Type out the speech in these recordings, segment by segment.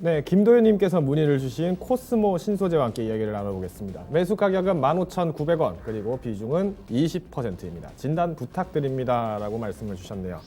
네, 김도현님께서 문의를 주신 코스모 신소재와 함께 이야기를 나눠보겠습니다. 매수 가격은 15,900원, 그리고 비중은 20%입니다. 진단 부탁드립니다 라고 말씀을 주셨네요.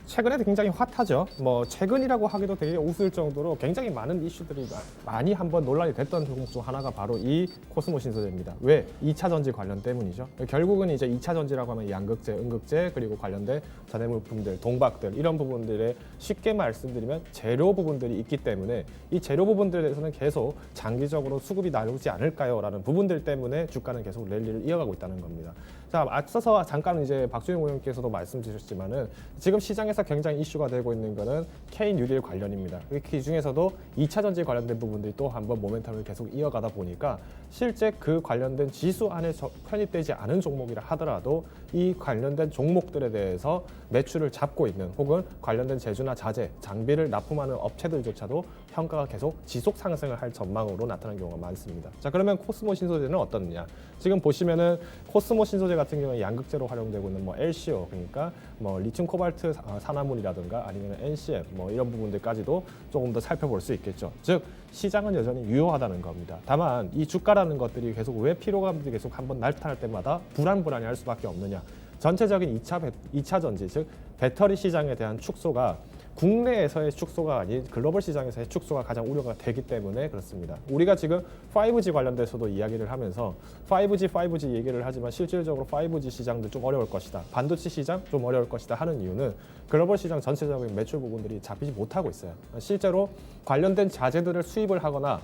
최근에 굉장히 핫하죠. 뭐 최근이라고 하기도 되게 웃을 정도로 굉장히 많은 이슈들이 많이 한번 논란이 됐던 종목 중 하나가 바로 이 코스모 신소재입니다. 왜? 2차 전지 관련 때문이죠. 결국은 이제 2차 전지라고 하면 양극재, 음극재, 그리고 관련된 전해물품들, 동박들 이런 부분들에 쉽게 말씀드리면 재료 부분들이 있기 때문에 이 재료 부분들에 대해서는 계속 장기적으로 수급이 나오지 않을까요? 라는 부분들 때문에 주가는 계속 랠리를 이어가고 있다는 겁니다. 자, 앞서서 잠깐 이제 박주영 의원께서도 말씀 주셨지만은 지금 시장에서 굉장히 이슈가 되고 있는 거는 K 뉴딜 관련입니다. 그 중에서도 2차 전지 관련된 부분들이 또 한번 모멘텀을 계속 이어가다 보니까 실제 그 관련된 지수 안에 편입되지 않은 종목이라 하더라도 이 관련된 종목들에 대해서 매출을 잡고 있는 혹은 관련된 제조나 자재, 장비를 납품하는 업체들조차도 평가가 계속 지속 상승을 할 전망으로 나타나는 경우가 많습니다. 자, 그러면 코스모 신소재는 어떻느냐? 지금 보시면은 코스모 신소재 같은 경우는 양극재로 활용되고 있는 뭐 LCO, 그러니까 뭐 리튬 코발트 산화물이라든가 아니면 NCF 뭐 이런 부분들까지도 조금 더 살펴볼 수 있겠죠. 즉 시장은 여전히 유효하다는 겁니다. 다만 이 주가라는 것들이 계속 왜 피로감들이 계속 한번 나타날 때마다 불안할 수밖에 없느냐? 전체적인 2차 전지, 즉 배터리 시장에 대한 축소가 국내에서의 축소가 아닌 글로벌 시장에서의 축소가 가장 우려가 되기 때문에 그렇습니다. 우리가 지금 5G 관련돼서도 이야기를 하면서 5G 얘기를 하지만 실질적으로 5G 시장도 좀 어려울 것이다. 반도체 시장 좀 어려울 것이다 하는 이유는 글로벌 시장 전체적인 매출 부분들이 잡히지 못하고 있어요. 실제로 관련된 자재들을 수입을 하거나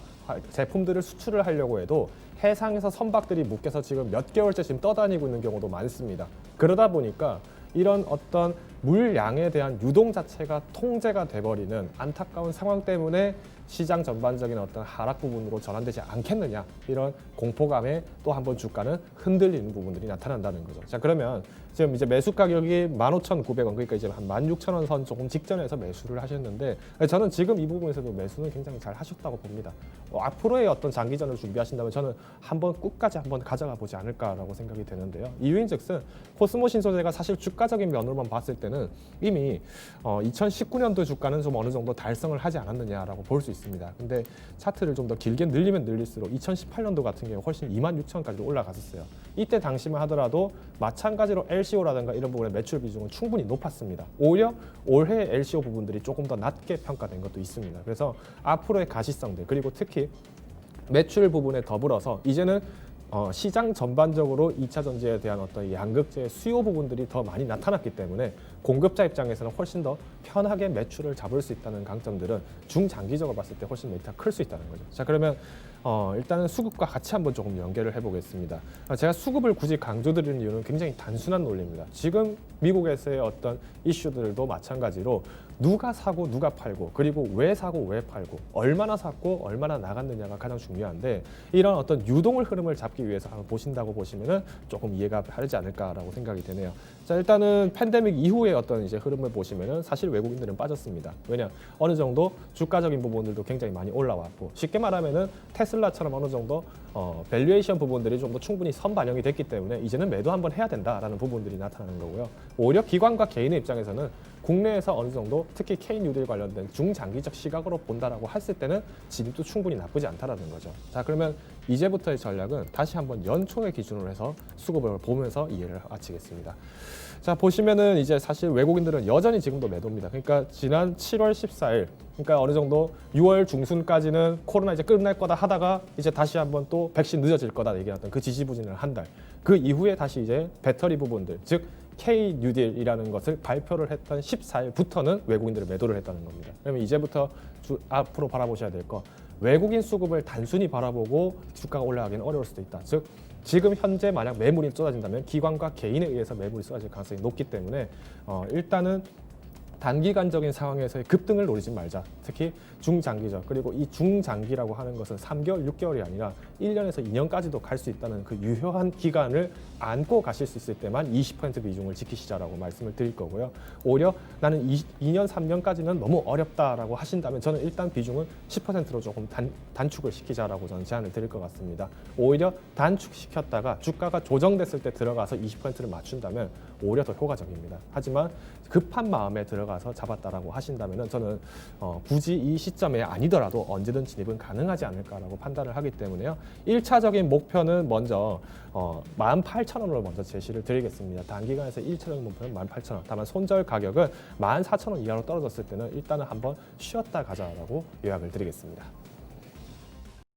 제품들을 수출을 하려고 해도 해상에서 선박들이 묶여서 지금 몇 개월째 지금 떠다니고 있는 경우도 많습니다. 그러다 보니까 이런 어떤 물량에 대한 유동 자체가 통제가 돼버리는 안타까운 상황 때문에 시장 전반적인 어떤 하락 부분으로 전환되지 않겠느냐, 이런 공포감에 또 한 번 주가는 흔들리는 부분들이 나타난다는 거죠. 자, 그러면 지금 이제 매수 가격이 15,900원, 그러니까 이제 한 16,000원 선 조금 직전에서 매수를 하셨는데 저는 지금 이 부분에서도 매수는 굉장히 잘 하셨다고 봅니다. 앞으로의 어떤 장기전을 준비하신다면 저는 한번 끝까지 한번 가져가 보지 않을까라고 생각이 되는데요. 이유인즉슨 코스모 신소재가 사실 주가적인 면으로만 봤을 때는 이미 2019년도 주가는 좀 어느 정도 달성을 하지 않았느냐라고 볼 수 있습니다. 근데 차트를 좀 더 길게 늘리면 늘릴수록 2018년도 같은 경우 훨씬 26,000까지 올라갔었어요. 이때 당시만 하더라도 마찬가지로 LCO라든가 이런 부분의 매출 비중은 충분히 높았습니다. 오히려 올해 LCO 부분들이 조금 더 낮게 평가된 것도 있습니다. 그래서 앞으로의 가시성들, 그리고 특히 매출 부분에 더불어서 이제는 시장 전반적으로 2차 전지에 대한 어떤 양극재의 수요 부분들이 더 많이 나타났기 때문에 공급자 입장에서는 훨씬 더 편하게 매출을 잡을 수 있다는 강점들은 중장기적으로 봤을 때 훨씬 메리트가 클 수 있다는 거죠. 자, 그러면 일단은 수급과 같이 한번 조금 연계를 해보겠습니다. 제가 수급을 굳이 강조드리는 이유는 굉장히 단순한 논리입니다. 지금 미국에서의 어떤 이슈들도 마찬가지로 누가 사고 누가 팔고, 그리고 왜 사고 왜 팔고, 얼마나 샀고 얼마나 나갔느냐가 가장 중요한데, 이런 어떤 유동을 흐름을 잡기 위해서 한번 보신다고 보시면은 조금 이해가 바르지 않을까라고 생각이 되네요. 자, 일단은 팬데믹 이후의 어떤 이제 흐름을 보시면은 사실 외국인들은 빠졌습니다. 왜냐, 어느 정도 주가적인 부분들도 굉장히 많이 올라왔고, 쉽게 말하면은 테슬라처럼 어느 정도 밸류에이션 부분들이 좀 더 충분히 선반영이 됐기 때문에 이제는 매도 한번 해야 된다라는 부분들이 나타나는 거고요. 오히려 기관과 개인의 입장에서는 국내에서 어느 정도 특히 K 뉴딜 관련된 중장기적 시각으로 본다라고 했을 때는 진입도 충분히 나쁘지 않다라는 거죠. 자, 그러면 이제부터의 전략은 다시 한번 연초의 기준으로 해서 수급을 보면서 이해를 마치겠습니다. 자, 보시면은 이제 사실 외국인들은 여전히 지금도 매도입니다. 그러니까 지난 7월 14일, 그러니까 어느 정도 6월 중순까지는 코로나 이제 끝날 거다 하다가 이제 다시 한번 또 백신 늦어질 거다 얘기했던 그 지지부진을 한 달, 그 이후에 다시 이제 배터리 부분들, 즉 K 뉴딜이라는 것을 발표를 했던 14일부터는 외국인들을 매도를 했다는 겁니다. 그러면 이제부터 앞으로 바라보셔야 될 거, 외국인 수급을 단순히 바라보고 주가가 올라가기는 어려울 수도 있다. 즉 지금 현재 만약 매물이 쏟아진다면 기관과 개인에 의해서 매물이 쏟아질 가능성이 높기 때문에 일단은 단기간적인 상황에서의 급등을 노리지 말자. 특히 중장기적, 그리고 이 중장기라고 하는 것은 3개월, 6개월이 아니라 1년에서 2년까지도 갈 수 있다는 그 유효한 기간을 안고 가실 수 있을 때만 20% 비중을 지키시자라고 말씀을 드릴 거고요. 오히려 나는 2년, 3년까지는 너무 어렵다라고 하신다면 저는 일단 비중은 10%로 조금 단축을 시키자라고 저는 제안을 드릴 것 같습니다. 오히려 단축시켰다가 주가가 조정됐을 때 들어가서 20%를 맞춘다면 오히려 더 효과적입니다. 하지만 급한 마음에 들어가서 잡았다라고 하신다면은 저는 굳이 이 시점에 아니더라도 언제든 진입은 가능하지 않을까라고 판단을 하기 때문에요. 1차적인 목표는 먼저 18,000원으로 먼저 제시를 드리겠습니다. 단기간에서 1차적인 목표는 18,000원. 다만 손절 가격은 14,000원 이하로 떨어졌을 때는 일단은 한번 쉬었다 가자라고 요약을 드리겠습니다.